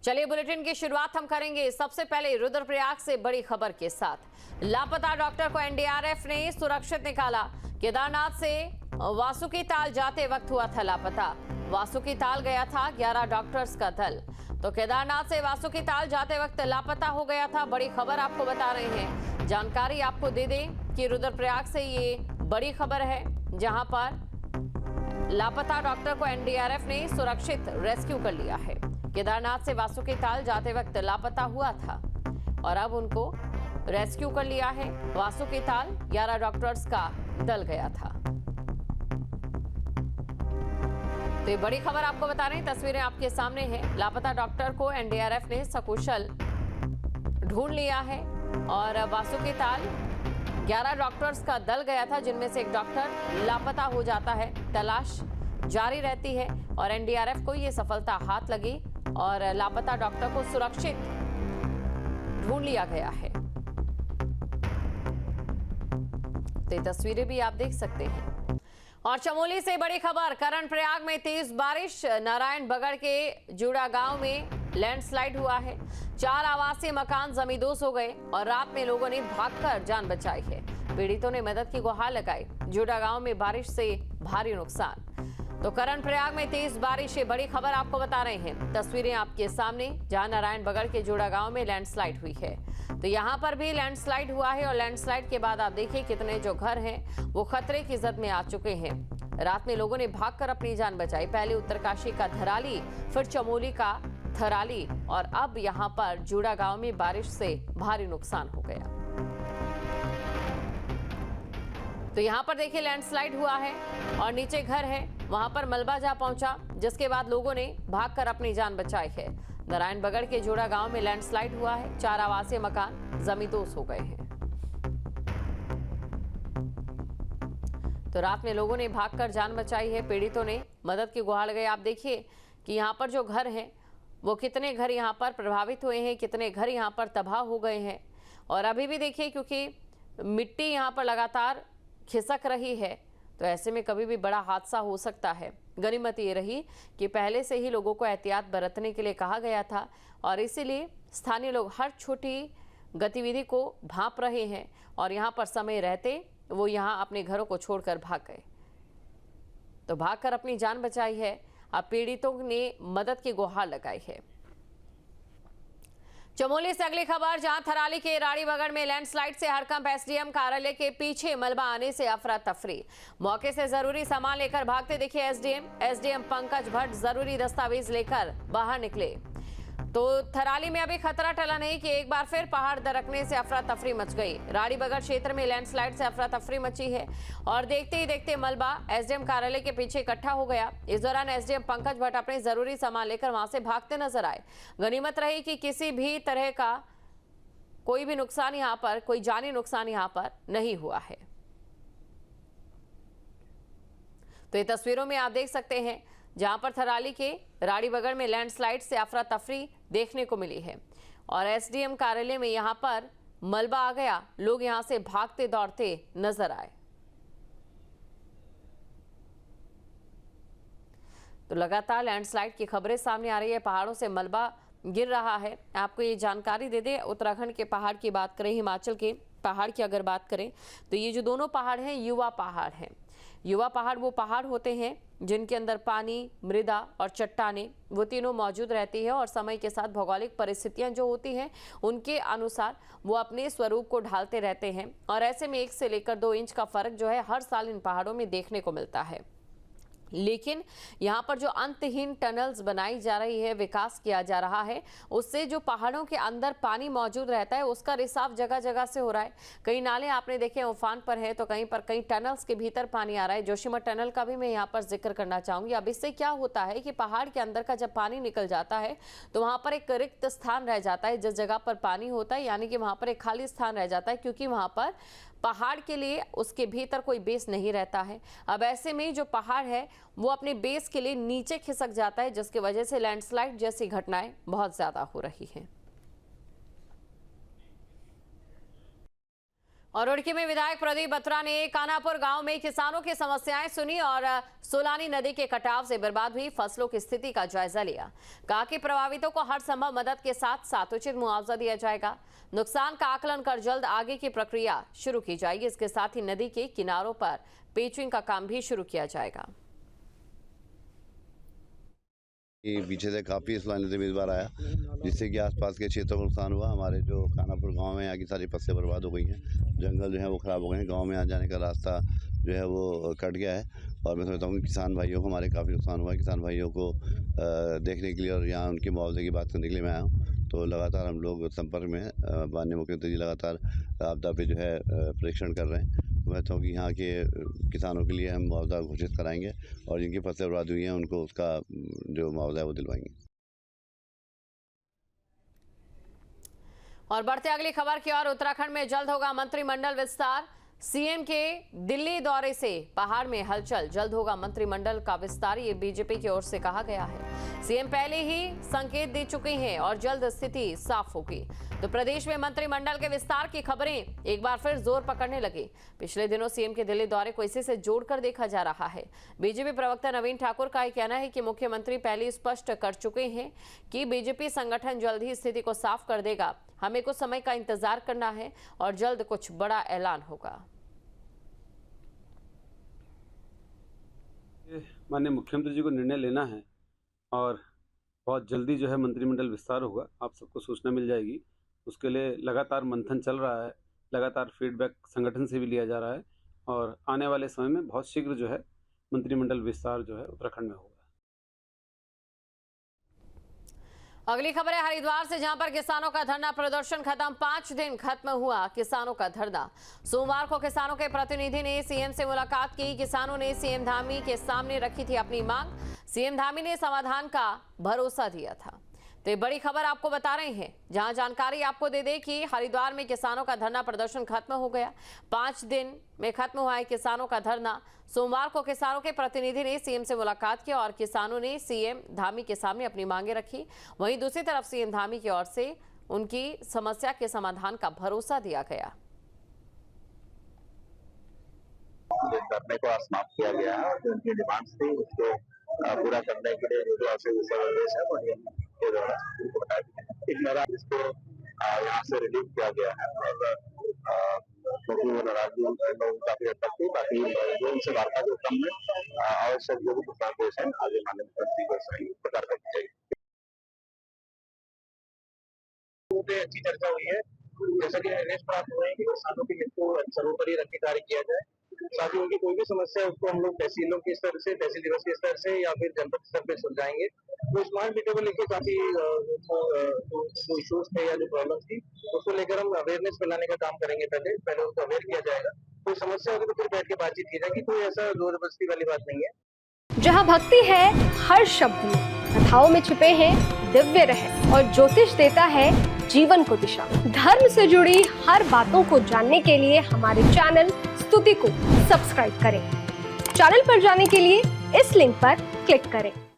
चलिए बुलेटिन की शुरुआत हम करेंगे सबसे पहले रुद्रप्रयाग से बड़ी खबर के साथ। लापता डॉक्टर को एनडीआरएफ ने सुरक्षित निकाला। केदारनाथ से वासुकी ताल जाते वक्त हुआ था लापता। वासुकी ताल गया था 11 डॉक्टर्स का दल। तो केदारनाथ से वासुकी ताल जाते वक्त लापता हो गया था। बड़ी खबर आपको बता रहे हैं। जानकारी आपको दे दें कि रुद्रप्रयाग से ये बड़ी खबर है, जहां पर लापता डॉक्टर को एनडीआरएफ ने सुरक्षित रेस्क्यू कर लिया है। केदारनाथ से वासुकी ताल जाते वक्त लापता हुआ था और अब उनको रेस्क्यू कर लिया है। वासुकी ताल 11 डॉक्टर्स का दल गया था। तो ये बड़ी खबर आपको बता रहे हैं, तस्वीरें आपके सामने हैं। लापता डॉक्टर को एनडीआरएफ ने सकुशल ढूंढ लिया है और वासुकी ताल 11 डॉक्टर्स का दल गया था, जिनमें से एक डॉक्टर लापता हो जाता है। तलाश जारी रहती है और एनडीआरएफ को ये सफलता हाथ लगी और लापता डॉक्टर को सुरक्षित ढूंढ लिया गया है। तो ये तस्वीरें भी आप देख सकते हैं। और चमोली से बड़ी खबर, कर्णप्रयाग में तेज बारिश। नारायण बगड़ के जुड़ा गांव में लैंडस्लाइड हुआ है। 4 आवासीय मकान जमींदोज हो गए और रात में लोगों ने भागकर जान बचाई है। पीड़ितों ने मदद की गुहार लगाई। जुड़ा गांव में बारिश से भारी नुकसान। तो कर्णप्रयाग में तेज बारिश, ये बड़ी खबर आपको बता रहे हैं। तस्वीरें आपके सामने, जहां नारायण बगड़ के जुड़ा गांव में लैंडस्लाइड हुई है। तो यहां पर भी लैंडस्लाइड हुआ है और लैंडस्लाइड के बाद आप देखिए कितने जो घर हैं वो खतरे की जद में आ चुके हैं। रात में लोगों ने भागकर अपनी जान बचाई। पहले उत्तरकाशी का धराली, फिर चमोली का थराली और अब यहां पर जुड़ा गांव में बारिश से भारी नुकसान हो गया। तो यहां पर देखिए लैंडस्लाइड हुआ है और नीचे घर है, वहां पर मलबा जा पहुंचा, जिसके बाद लोगों ने भागकर अपनी जान बचाई है। नारायण बगड़ के जोड़ा गांव में लैंडस्लाइड हुआ है। 4 आवासीय मकान जमींदोज हो गए हैं। तो रात में लोगों ने भागकर जान बचाई है। पीड़ितों ने मदद की गुहार लगाई। आप देखिए कि यहाँ पर जो घर हैं वो कितने घर यहाँ पर प्रभावित हुए हैं, कितने घर यहाँ पर तबाह हो गए हैं। और अभी भी देखिए, क्योंकि मिट्टी यहाँ पर लगातार खिसक रही है, तो ऐसे में कभी भी बड़ा हादसा हो सकता है। गनीमत ये रही कि पहले से ही लोगों को एहतियात बरतने के लिए कहा गया था और इसीलिए स्थानीय लोग हर छोटी गतिविधि को भांप रहे हैं और यहाँ पर समय रहते वो यहाँ अपने घरों को छोड़कर भाग गए। तो भागकर अपनी जान बचाई है। अब पीड़ितों ने मदद की गुहार लगाई है। चमोली से अगली खबर, जहां थराली के राड़ी बगड़ में लैंडस्लाइड से हड़कंप। एसडीएम कार्यालय के पीछे मलबा आने से अफरा तफरी। मौके से जरूरी सामान लेकर भागते दिखे एसडीएम पंकज भट्ट जरूरी दस्तावेज लेकर बाहर निकले। तो थराली में अभी खतरा टला नहीं कि एक बार फिर पहाड़ दरकने से अफरा तफरी मच गई। राड़ी बगड़ क्षेत्र में लैंडस्लाइड से अफरा तफरी मची है और देखते ही देखते मलबा एसडीएम कार्यालय के पीछे इकट्ठा हो गया। इस दौरान एसडीएम पंकज भट्ट अपने जरूरी सामान लेकर वहां से भागते नजर आए। गनीमत रही कि किसी भी तरह का कोई भी नुकसान यहाँ पर, कोई जानी नुकसान यहाँ पर नहीं हुआ है। तो ये तस्वीरों में आप देख सकते हैं, जहां पर थराली के राड़ी बगड़ में लैंडस्लाइड से अफरा तफरी देखने को मिली है और एसडीएम कार्यालय में यहां पर मलबा आ गया। लोग यहां से भागते दौड़ते नजर आए। तो लगातार लैंडस्लाइड की खबरें सामने आ रही है। पहाड़ों से मलबा गिर रहा है। आपको ये जानकारी दे दें, उत्तराखंड के पहाड़ की बात करें, हिमाचल के पहाड़ की अगर बात करें, तो ये जो दोनों पहाड़ हैं युवा पहाड़ हैं। युवा पहाड़ वो पहाड़ होते हैं जिनके अंदर पानी, मृदा और चट्टानें वो तीनों मौजूद रहती है और समय के साथ भौगोलिक परिस्थितियां जो होती हैं उनके अनुसार वो अपने स्वरूप को ढालते रहते हैं और ऐसे में 1 से लेकर 2 इंच का फर्क जो है हर साल इन पहाड़ों में देखने को मिलता है। लेकिन यहाँ पर जो अंतहीन टनल्स बनाई जा रही है, विकास किया जा रहा है, उससे जो पहाड़ों के अंदर पानी मौजूद रहता है उसका रिसाव जगह जगह से हो रहा है। कई नाले आपने देखे उफान पर है, तो कहीं पर कई टनल्स के भीतर पानी आ रहा है। जोशीमठ टनल का भी मैं यहाँ पर जिक्र करना चाहूंगी। अब इससे क्या होता है कि पहाड़ के अंदर का जब पानी निकल जाता है तो वहाँ पर एक रिक्त स्थान रह जाता है। जिस जगह पर पानी होता है यानी कि वहाँ पर एक खाली स्थान रह जाता है, क्योंकि वहाँ पर पहाड़ के लिए उसके भीतर कोई बेस नहीं रहता है। अब ऐसे में जो पहाड़ है वो अपने बेस के लिए नीचे खिसक जाता है, जिसकी वजह से लैंडस्लाइड जैसी घटनाएं बहुत ज्यादा हो रही हैं। और रुड़की में विधायक प्रदीप बत्रा ने कानापुर गांव में किसानों की समस्याएं सुनी और सोलानी नदी के कटाव से बर्बाद हुई फसलों की स्थिति का जायजा लिया। कहा कि प्रभावितों को हर संभव मदद के साथ साथ उचित मुआवजा दिया जाएगा। नुकसान का आकलन कर जल्द आगे की प्रक्रिया शुरू की जाएगी। इसके साथ ही नदी के किनारों पर पेचिंग का काम भी शुरू किया जाएगा। पीछे से काफ़ी सोलानी नदी में इस बार आया, जिससे कि आसपास के क्षेत्रों को नुकसान हुआ। हमारे जो कानापुर गांव में यहाँ की सारी फसलें बर्बाद हो गई हैं, जंगल जो है वो ख़राब हो गए हैं, गांव में आ जाने का रास्ता जो है वो कट गया है। और मैं समझता हूँ कि किसान भाइयों को हमारे काफ़ी नुकसान हुआ है। किसान भाइयों को देखने के लिए और यहाँ उनके मुआवजे की बात करने के लिए मैं आया हूँ। तो लगातार हम लोग संपर्क में हैं। माननीय मुख्यमंत्री जी लगातार आपदा पे जो है परीक्षण कर रहे हैं। मैं चाहूँ कि यहाँ के किसानों के लिए हम मुआवजा घोषित कराएंगे और जिनकी फसलें बर्बाद हुई हैं उनको उसका जो मुआवजा है वो दिलवाएंगे। और बढ़ते अगली खबर की ओर, उत्तराखंड में जल्द होगा मंत्रिमंडल विस्तार। सीएम के दिल्ली दौरे से पहाड़ में हलचल, जल्द होगा मंत्रिमंडल का विस्तार, ये बीजेपी की ओर से कहा गया है। सीएम पहले ही संकेत दे चुके हैं और जल्द स्थिति साफ होगी। तो प्रदेश में मंत्रिमंडल के विस्तार की खबरें एक बार फिर जोर पकड़ने लगी। पिछले दिनों सीएम के दिल्ली दौरे को इसी से जोड़कर देखा जा रहा है। बीजेपी प्रवक्ता नवीन ठाकुर का यह कहना है कि मुख्यमंत्री पहले स्पष्ट कर चुके हैं कि बीजेपी संगठन जल्द ही स्थिति को साफ कर देगा। हमें कुछ समय का इंतजार करना है और जल्द कुछ बड़ा ऐलान होगा। माननीय मुख्यमंत्री जी को निर्णय लेना है और बहुत जल्दी जो है मंत्रिमंडल विस्तार होगा। आप सबको सूचना मिल जाएगी। उसके लिए लगातार मंथन चल रहा है, लगातार फीडबैक संगठन से भी लिया जा रहा है और आने वाले समय में बहुत शीघ्र जो है मंत्रिमंडल विस्तार जो है उत्तराखंड में होगा। अगली खबर है हरिद्वार से, जहां पर किसानों का धरना प्रदर्शन खत्म। 5 दिन खत्म हुआ किसानों का धरना। सोमवार को किसानों के प्रतिनिधि ने सीएम से मुलाकात की। किसानों ने सीएम धामी के सामने रखी थी अपनी मांग। सीएम धामी ने समाधान का भरोसा दिया था। तो ये बड़ी खबर आपको बता रहे हैं, जहां जानकारी आपको दे दें कि हरिद्वार में किसानों का धरना प्रदर्शन खत्म हो गया। 5 दिन में खत्म हुआ है किसानों का धरना। सोमवार को किसानों के प्रतिनिधि ने सीएम से मुलाकात की और किसानों ने सीएम धामी के सामने अपनी मांगे रखी। वहीं दूसरी तरफ सीएम धामी की ओर से उनकी समस्या के समाधान का भरोसा दिया गया। धरने को समाप्त किया गया है और जो उनकी डिमांड्स थी उसको पूरा करने के लिए जो आदेश है वो के द्वारा उनको बताया गया। इस तरह इसको यहाँ से रिलीव किया गया है और क्योंकि वो नाराजगी लोग काफी हद तक थी, बाकी जो उनसे वार्ता जो कम में आवश्यक जो भी निर्देश है आगे माननीय मुख्यमंत्री को सही प्रकार की जाएगी। अच्छी चर्चा हुई है, जैसा कि निर्देश प्राप्त हुए हैं कि किसानों के हित को सर्वोपरि रख के कार्य किया जाए। साथ ही उनकी कोई भी समस्या है उसको हम लोग तहसीलों के स्तर से, तहसील दिवस के स्तर से या फिर जनपद स्तर पे सुलझाएंगे। तो स्मार्ट मीटर को लेकर काफी जो इश्यूज थे या जो प्रॉब्लम थी उसको लेकर हम अवेयरनेस फैलाने का काम करेंगे। पहले उनको अवेयर किया जाएगा। कोई समस्या होगी तो फिर बैठ के बातचीत की जाएगी। कोई ऐसा जोर जबरदस्ती वाली बात नहीं है। जहाँ भक्ति है हर शब्द में, कथाओं में छिपे हैं दिव्य रहस्य और ज्योतिष देता है जीवन को दिशा। धर्म से जुड़ी हर बातों को जानने के लिए हमारे चैनल स्तुति को सब्सक्राइब करें। चैनल पर जाने के लिए इस लिंक पर क्लिक करें।